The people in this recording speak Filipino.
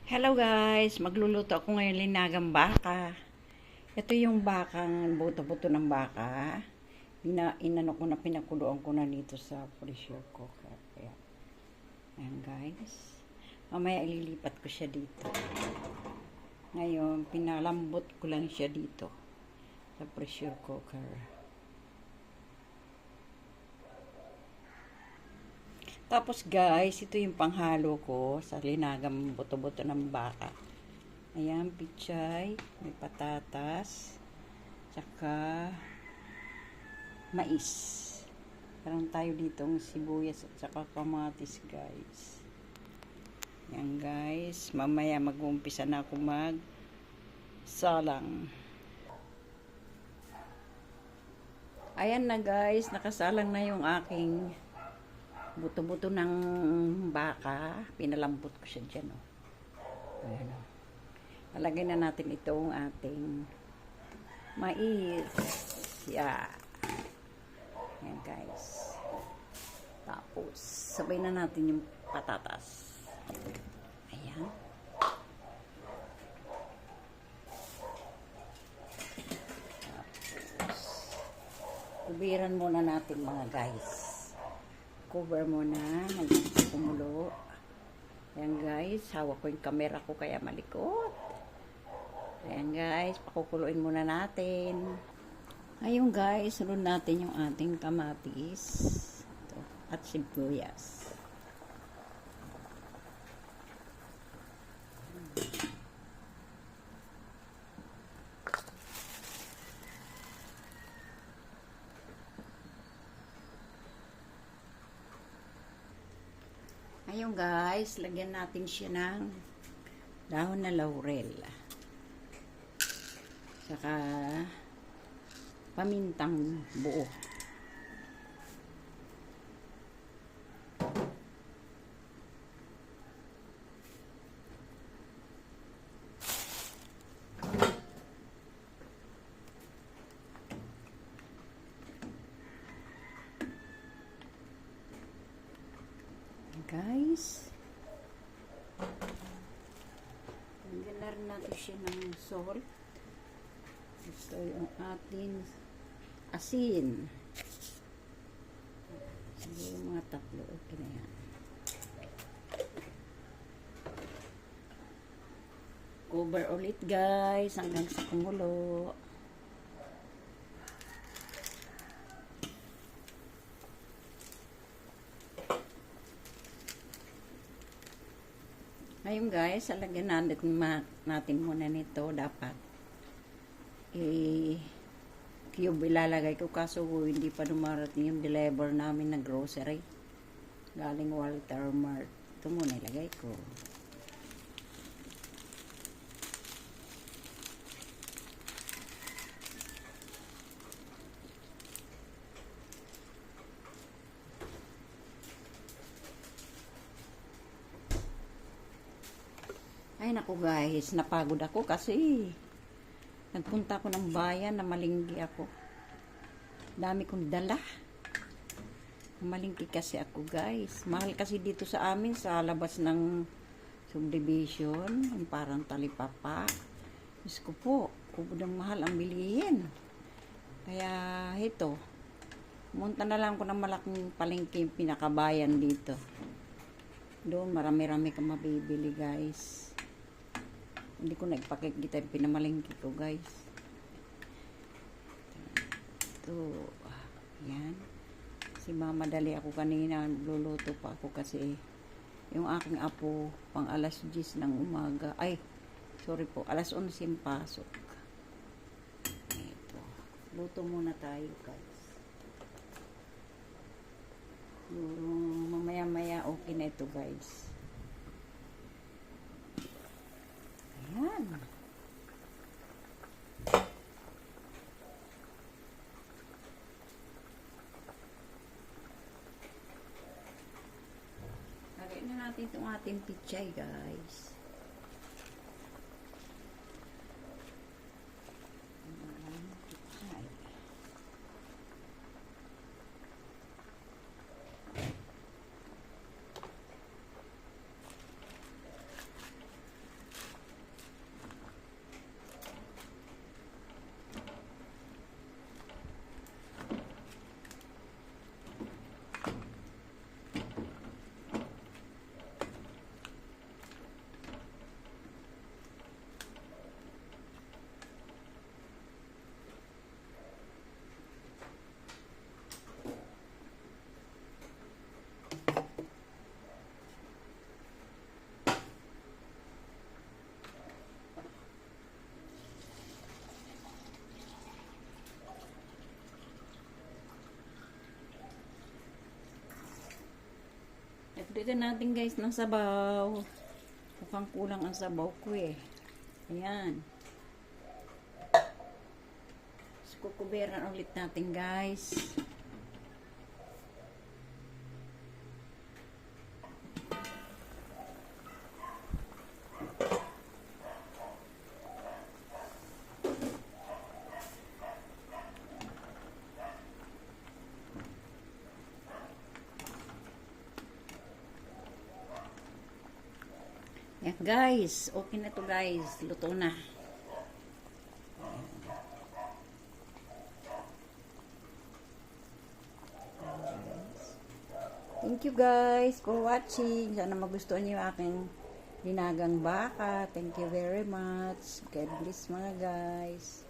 Hello guys, magluluto ako ngayon linagang baka. Ito yung bakang buto-buto ng baka. Inano ko na, pinakuluan ko na dito sa pressure cooker. Kaya, ayan guys. Mamaya ililipat ko siya dito. Ngayon, pinalambot ko lang siya dito sa pressure cooker. Tapos guys, ito yung panghalo ko sa linagang buto-buto ng baka. Ayan, pichay, may patatas, tsaka mais. Parang tayo ditong sibuyas at tsaka kamatis guys. Ayan guys, mamaya mag-uumpisa na ako salang. Ayan na guys, nakasalang na yung aking buto-buto ng baka. Pinalambot ko siya dyan, oh. Ayan, oh. Lalagay na natin itong ating mais. Yeah. Ayan, guys. Tapos, sabay na natin yung patatas. Ayan. Tapos, kubiran muna natin mga guys. Cover muna hanggang sa kumulo. Ayan guys, hawak ko yung camera ko kaya malikot. Ayan guys, pakukuluin muna natin. Ayun guys, sunod natin yung ating kamatis. Ito, at sibuyas. Ayun guys, lagyan natin siya ng dahon na laurel. Saka pamintang buo. Guys, lagyan na rin natin siya ng salt. Ito yung ating asin. Siguro mga tatlo. Okay na yan. Cover ulit guys hanggang sa kumulo. Ayun guys, alagyan natin muna nito. Dapat cube ilalagay ko kaso hindi pa dumarating yung deliver namin na grocery galing Walter Mart. Ito muna ilagay ko. Ay naku guys, napagod ako kasi nagpunta ako ng bayan na malingki ako. Dami kong dala. Malingki kasi ako guys. Mahal kasi dito sa amin sa labas ng subdivision. Yung parang talipapa. Diyos ko po, kubudang mahal ang bilihin. Kaya ito, pumunta na lang ko ng malaking palengke pinakabayan dito. Doon marami-rami ka mabibili guys. Hindi ko nagpakikita yung pinamalingki ko guys. Ito. Yan. Si mama dali ako kanina. Luluto pa ako kasi yung aking apo pang alas 10 ng umaga. Ay, sorry po. Alas 11 yung pasok. Ito. Luto muna tayo guys. Mamaya-maya okay na ito guys. Ayan. Lagay na natin itong ating pichay guys. Dagdagan natin guys ng sabaw. Mukhang kulang ang sabaw ko eh. Ayan. Kukuberan ulit natin guys. Yan guys, okay na to guys. Luto na. Thank you guys for watching. Sana magustuhan niyo yung aking dinagang baka. Thank you very much. God bless mga guys.